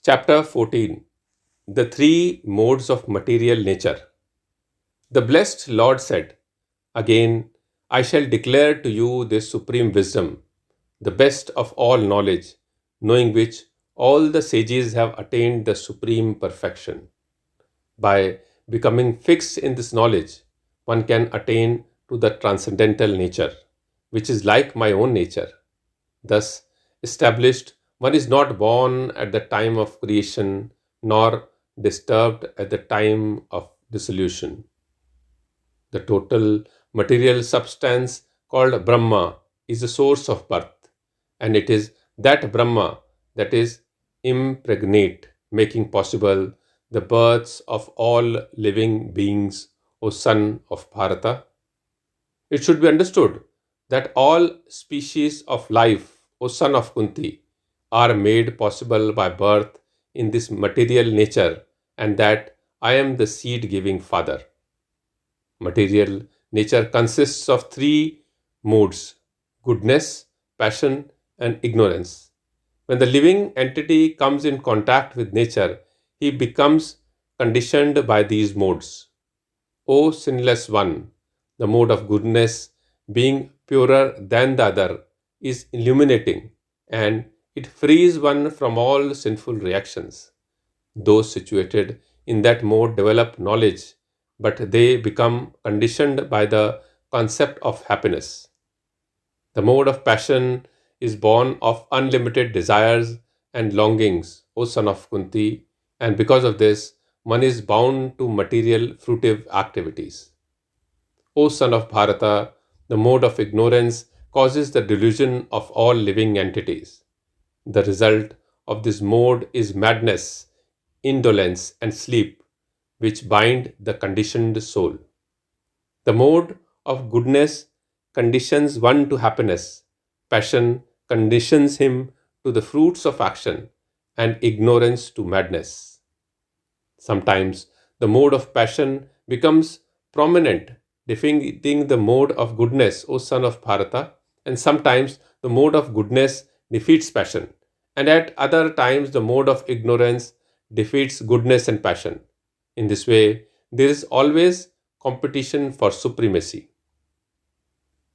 Chapter 14. The Three Modes of Material Nature. The blessed Lord said, "Again, I shall declare to you this supreme wisdom, the best of all knowledge, knowing which all the sages have attained the supreme perfection. By becoming fixed in this knowledge, one can attain to the transcendental nature, which is like my own nature. Thus established, one is not born at the time of creation, nor disturbed at the time of dissolution. The total material substance called Brahma is the source of birth, and it is that Brahma that is impregnate, making possible the births of all living beings, O son of Bharata. It should be understood that all species of life, O son of Kunti, are made possible by birth in this material nature, and that I am the seed giving father. Material nature consists of three modes: goodness, passion, and ignorance. When the living entity comes in contact with nature, he becomes conditioned by these modes. O sinless one, the mode of goodness, being purer than the other, is illuminating, and it frees one from all sinful reactions. Those situated in that mode develop knowledge, but they become conditioned by the concept of happiness. The mode of passion is born of unlimited desires and longings, O son of Kunti, and because of this, one is bound to material fruitive activities. O son of Bharata, the mode of ignorance causes the delusion of all living entities. The result of this mode is madness, indolence, and sleep, which bind the conditioned soul. The mode of goodness conditions one to happiness, passion conditions him to the fruits of action, and ignorance to madness. Sometimes the mode of passion becomes prominent, defeating the mode of goodness, O son of Bharata, and sometimes the mode of goodness defeats passion, and at other times the mode of ignorance defeats goodness and passion. In this way, there is always competition for supremacy.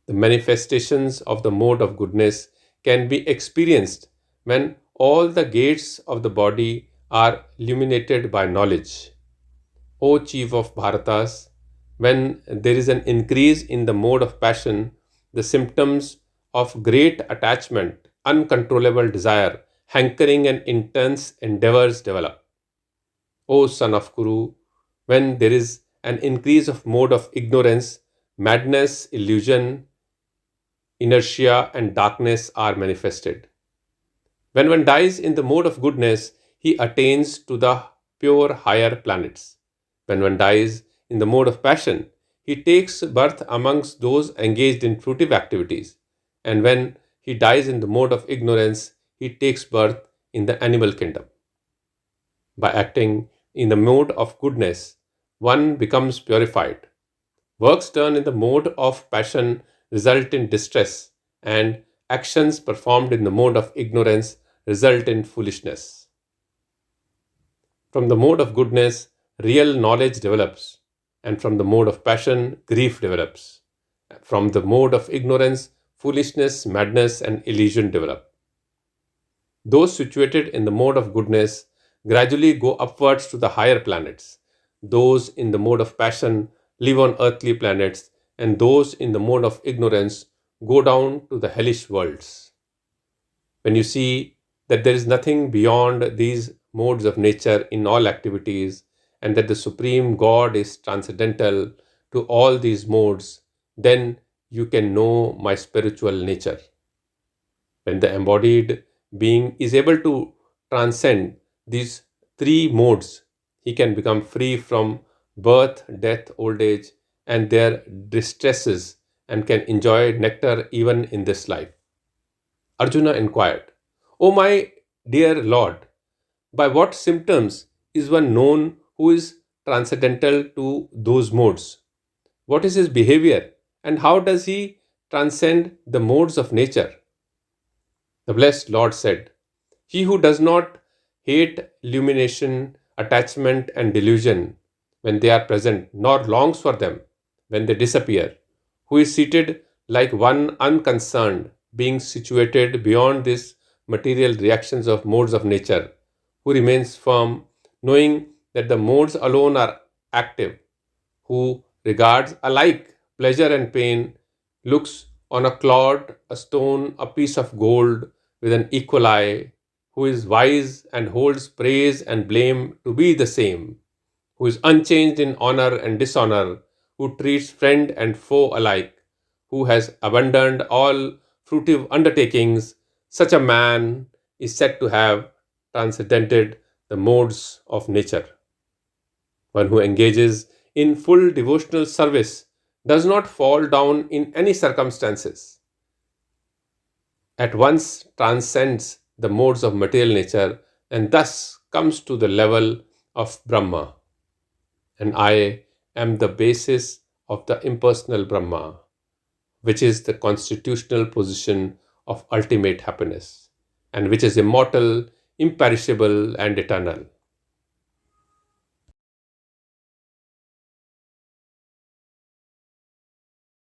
The manifestations of the mode of goodness can be experienced when all the gates of the body are illuminated by knowledge. O chief of Bharatas, when there is an increase in the mode of passion, the symptoms of great attachment, uncontrollable desire, hankering, and intense endeavors develop. O son of Kuru, when there is an increase of mode of ignorance, madness, illusion, inertia, and darkness are manifested. When one dies in the mode of goodness, he attains to the pure higher planets. When one dies in the mode of passion, he takes birth amongst those engaged in fruitive activities. And when he dies in the mode of ignorance, he takes birth in the animal kingdom. By acting in the mode of goodness, one becomes purified. Works done in the mode of passion result in distress, and actions performed in the mode of ignorance result in foolishness. From the mode of goodness, real knowledge develops, and from the mode of passion, grief develops. From the mode of ignorance, foolishness, madness, and illusion develop. Those situated in the mode of goodness gradually go upwards to the higher planets. Those in the mode of passion live on earthly planets, and those in the mode of ignorance go down to the hellish worlds. When you see that there is nothing beyond these modes of nature in all activities, and that the Supreme God is transcendental to all these modes, then you can know my spiritual nature. When the embodied being is able to transcend these three modes, he can become free from birth, death, old age, and their distresses, and can enjoy nectar even in this life. Arjuna inquired, O my dear Lord, by what symptoms is one known who is transcendental to those modes? What is his behavior, and how does he transcend the modes of nature? The blessed Lord said, He who does not hate illumination, attachment, and delusion when they are present, nor longs for them when they disappear, who is seated like one unconcerned, being situated beyond these material reactions of modes of nature, who remains firm, knowing that the modes alone are active, who regards alike pleasure and pain, looks on a clod, a stone, a piece of gold with an equal eye, who is wise and holds praise and blame to be the same, who is unchanged in honor and dishonor, who treats friend and foe alike, who has abandoned all fruitive undertakings, such a man is said to have transcended the modes of nature. One who engages in full devotional service does not fall down in any circumstances, at once transcends the modes of material nature and thus comes to the level of Brahma. And I am the basis of the impersonal Brahma, which is the constitutional position of ultimate happiness, and which is immortal, imperishable, and eternal.